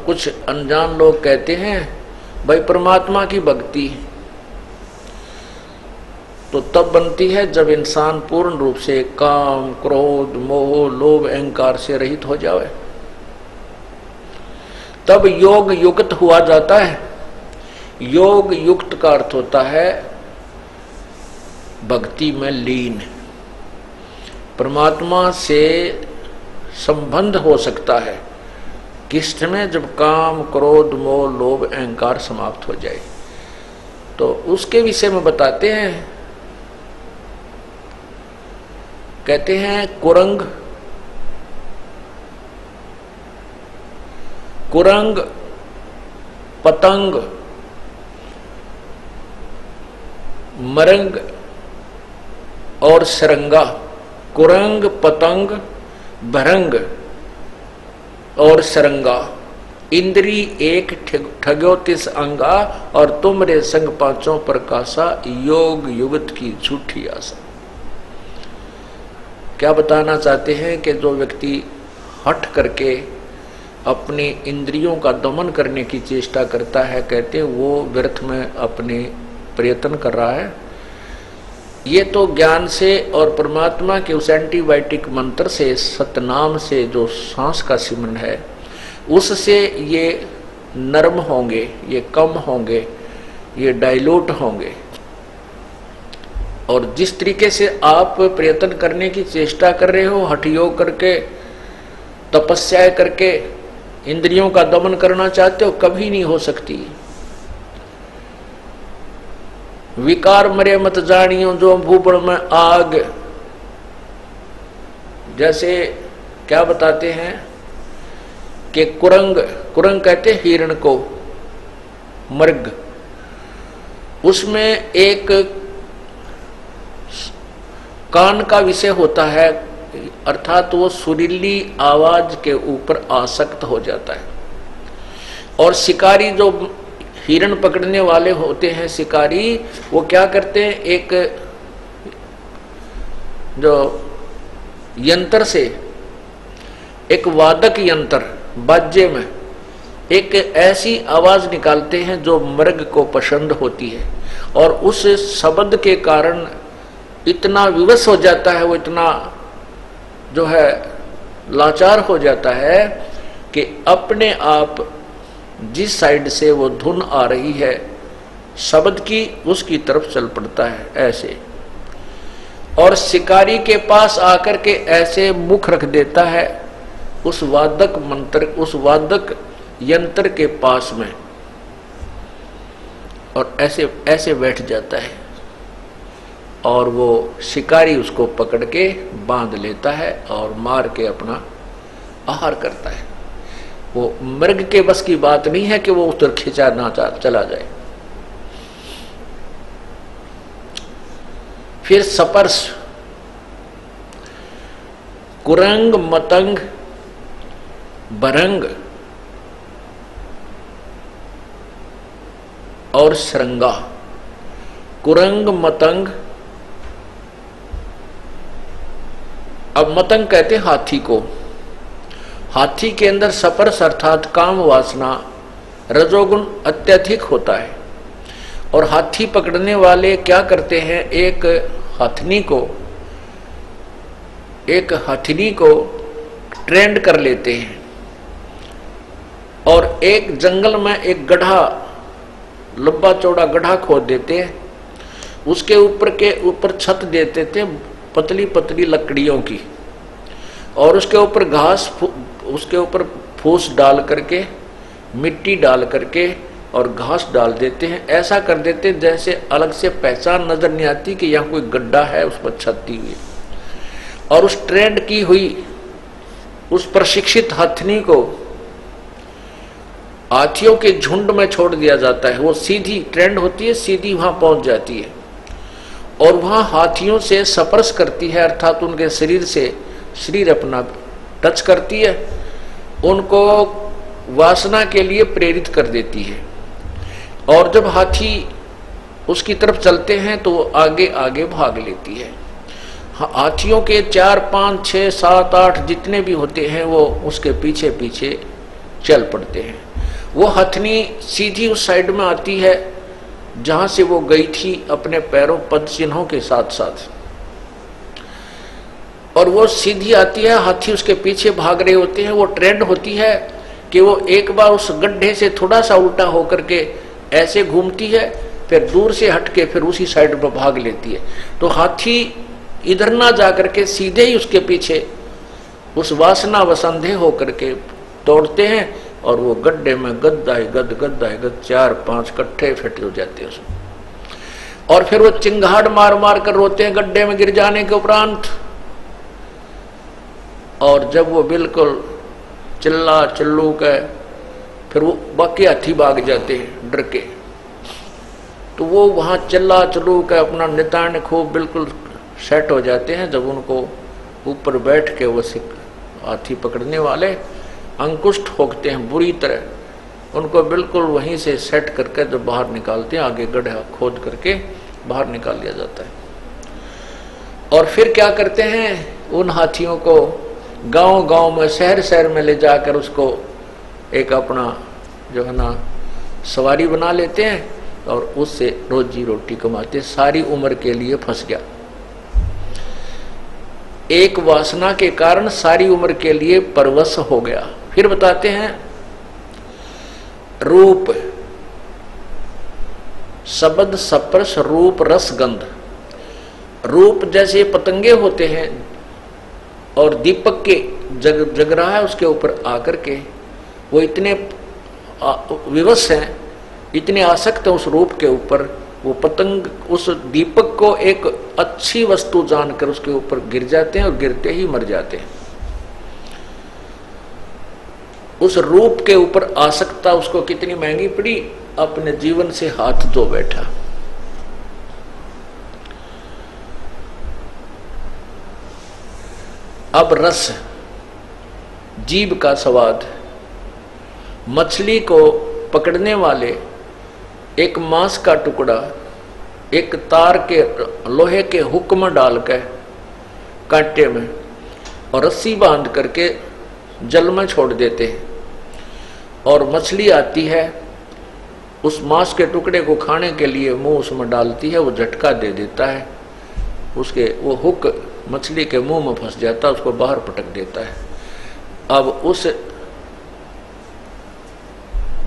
कुछ अनजान लोग कहते हैं भाई परमात्मा की भक्ति तो तब बनती है जब इंसान पूर्ण रूप से काम, क्रोध, मोह, लोभ, अहंकार से रहित हो जाए, तब योग युक्त हुआ जाता है। योग युक्त का अर्थ होता है भक्ति में लीन, परमात्मा से संबंध हो सकता है किस समय, जब काम, क्रोध, मोह, लोभ, अहंकार समाप्त हो जाए। तो उसके विषय में बताते हैं, कहते हैं कुरंग, कुरंग, पतंग, मरंग और सरंगा। कुरंग, पतंग, भरंग और सरंगा, इंद्री एक ठग्योतिस अंगा, और तुमरे संग पांचों प्रकाशा, योग युगत की झूठी आशा। क्या बताना चाहते हैं कि जो व्यक्ति हट करके अपनी इंद्रियों का दमन करने की चेष्टा करता है, कहते हैं वो व्यर्थ में अपने प्रयत्न कर रहा है। ये तो ज्ञान से और परमात्मा के उस एंटीबायोटिक मंत्र से, सतनाम से जो सांस का सिमरन है, उससे ये नर्म होंगे, ये कम होंगे, ये डाइल्यूट होंगे। और जिस तरीके से आप प्रयत्न करने की चेष्टा कर रहे हो, हठ योग करके, तपस्या करके इंद्रियों का दमन करना चाहते हो, कभी नहीं हो सकती। विकार मरे मत जानियो जो भूपड़ में आग, जैसे क्या बताते हैं कि कुरंग, कुरंग कहते हिरण को, मृग, उसमें एक कान का विषय होता है, अर्थात वो सुरीली आवाज के ऊपर आसक्त हो जाता है। और शिकारी जो हिरण पकड़ने वाले होते हैं, शिकारी, वो क्या करते हैं, एक जो यंत्र से, एक वादक यंत्र, बाजे में एक ऐसी आवाज निकालते हैं जो मृग को पसंद होती है, और उस शब्द के कारण इतना विवश हो जाता है, वो इतना जो है लाचार हो जाता है कि अपने आप जिस साइड से वो धुन आ रही है शब्द की, उसकी तरफ चल पड़ता है ऐसे। और शिकारी के पास आकर के ऐसे मुख रख देता है उस वादक मंत्र, उस वादक यंत्र के पास में, और ऐसे ऐसे बैठ जाता है, और वो शिकारी उसको पकड़ के बांध लेता है और मार के अपना आहार करता है। वो मृग के बस की बात नहीं है कि वो उतर खिंचा ना चला जाए। फिर सपर्श, कुरंग, मतंग, भरंग और सरंगा। कुरंग, मतंग, अब मतंग कहते हाथी को। हाथी के अंदर सपर्श अर्थात काम वासना, रजोगुण अत्यधिक होता है, और हाथी पकड़ने वाले क्या करते हैं, एक हथनी को ट्रेंड कर लेते हैं, और एक जंगल में एक गड्ढा, लंबा चौड़ा गड्ढा खोद देते हैं, उसके ऊपर छत देते थे पतली पतली लकड़ियों की, और उसके ऊपर घास, उसके ऊपर फूस डाल करके, मिट्टी डाल करके और घास डाल देते हैं। ऐसा कर देते हैं जैसे अलग से पहचान नजर नहीं आती कि यहाँ कोई गड्ढा है, उस पर छत दी हुई। और उस ट्रेंड की हुई, उस प्रशिक्षित हथनी को हाथियों के झुंड में छोड़ दिया जाता है। वो सीधी ट्रेंड होती है, सीधी वहां पहुंच जाती है, और वहां हाथियों से स्पर्श करती है, अर्थात उनके शरीर से शरीर अपना टच करती है, उनको वासना के लिए प्रेरित कर देती है। और जब हाथी उसकी तरफ चलते हैं तो वो आगे आगे भाग लेती है। हाथियों के 4, 5, 6, 7, 8 जितने भी होते हैं वो उसके पीछे पीछे चल पड़ते हैं। वो हथनी सीधी उस साइड में आती है जहां से वो गई थी अपने पैरों पद चिन्हों के साथ साथ, और वो सीधी आती है, हाथी उसके पीछे भाग रहे होते हैं। वो ट्रेंड होती है कि वो एक बार उस गड्ढे से थोड़ा सा उल्टा होकर के ऐसे घूमती है, फिर दूर से हटके फिर उसी साइड पर भाग लेती है। तो हाथी इधर ना जाकर के सीधे ही उसके पीछे उस वासना वसंधे होकर के दौड़ते हैं, और वो गड्ढे में गद्दाए गद 4-5 कट्ठे फिट हो जाते हैं उसमें, और फिर वो चिंगाड़ मार मार कर रोते हैं गड्ढे में गिर जाने के उपरांत। और जब वो बिल्कुल चिल्ला चिल्लू के, फिर वो बाकी हाथी भाग जाते हैं डर के, तो वो वहां चिल्ला चिल्लू के अपना नितान खूब बिल्कुल सेट हो जाते हैं। जब उनको ऊपर बैठ के वो हाथी पकड़ने वाले अंकुश ठोकते हैं बुरी तरह, उनको बिल्कुल वहीं से सेट करके जब बाहर निकालते हैं, आगे गड्ढा खोद करके बाहर निकाल लिया जाता है। और फिर क्या करते हैं, उन हाथियों को गांव गांव में शहर शहर में ले जाकर उसको एक अपना जो है ना सवारी बना लेते हैं, और उससे रोजी रोटी कमाते। सारी उम्र के लिए फंस गया, एक वासना के कारण सारी उम्र के लिए परवश हो गया। फिर बताते हैं रूप, शब्द स्पर्श रूप रस गंध। रूप जैसे पतंगे होते हैं और दीपक के जग रहा है उसके ऊपर आकर के वो इतने विवश हैं, इतने आसक्त हैं उस रूप के ऊपर, वो पतंग उस दीपक को एक अच्छी वस्तु जानकर उसके ऊपर गिर जाते हैं और गिरते ही मर जाते हैं। उस रूप के ऊपर आसक्ता उसको कितनी महंगी पड़ी, अपने जीवन से हाथ धो बैठा। अब रस, जीभ का स्वाद। मछली को पकड़ने वाले एक मांस का टुकड़ा एक तार के लोहे के हुक में डालकर कांटे में और रस्सी बांध करके जल में छोड़ देते हैं, और मछली आती है उस मांस के टुकड़े को खाने के लिए मुंह उसमें डालती है, वो झटका दे देता है, उसके वो हुक मछली के मुंह में फंस जाता है, उसको बाहर पटक देता है। अब उस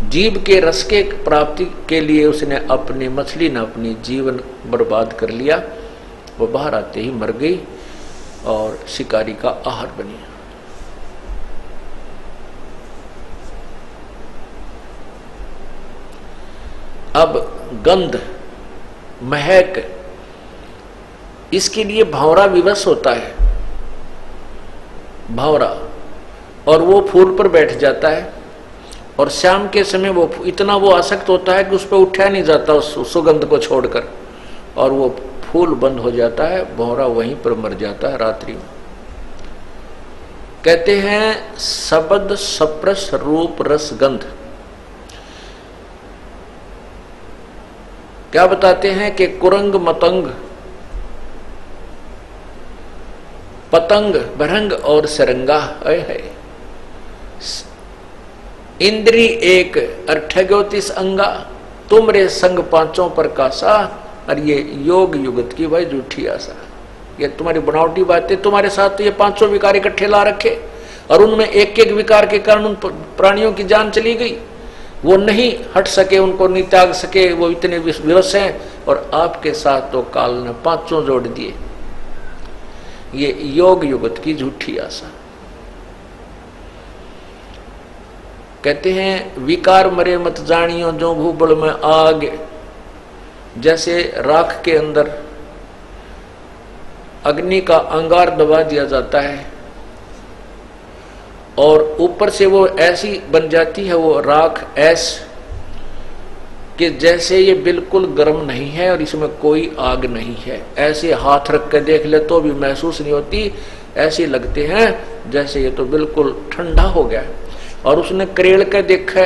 जीव के रस के प्राप्ति के लिए उसने अपनी मछली ने अपनी जीवन बर्बाद कर लिया। वो बाहर आते ही मर गई और शिकारी का आहार बनी। अब गंध, महक, इसके लिए भंवरा विवश होता है, भंवरा, और वो फूल पर बैठ जाता है, और शाम के समय वो इतना वो आसक्त होता है कि उस पर उठा नहीं जाता उस सुगंध को छोड़कर, और वो फूल बंद हो जाता है, भंवरा वहीं पर मर जाता है रात्रि में। कहते हैं शब्द स्पर्श रूप रस गंध। क्या बताते हैं कि कुरंग मतंग पतंग भरंग और सरंगा है, इंद्री एक अर्थग्योतिस अंगा, तुमरे संग पांचों पर कासा, और ये योग युगत की भाई झूठी आशा। ये तुम्हारी बनावटी बातें, तुम्हारे साथ तो ये पांचों विकार इकट्ठे ला रखे, और उनमें एक एक विकार के कारण उन प्राणियों की जान चली गई, वो नहीं हट सके, उनको नहीं त्याग सके, वो इतने विवश हैं, और आपके साथ तो काल ने पांचों जोड़ दिए। ये योग युगत की झूठी आशा। कहते हैं विकार मरे मत जानियो जो भूबल में आग, जैसे राख के अंदर अग्नि का अंगार दबा दिया जाता है और ऊपर से वो ऐसी बन जाती है वो राख ऐस कि जैसे ये बिल्कुल गर्म नहीं है और इसमें कोई आग नहीं है। ऐसे हाथ रख कर देख ले तो भी महसूस नहीं होती, ऐसे लगते हैं जैसे ये तो बिल्कुल ठंडा हो गया। और उसने करेड़ के देखा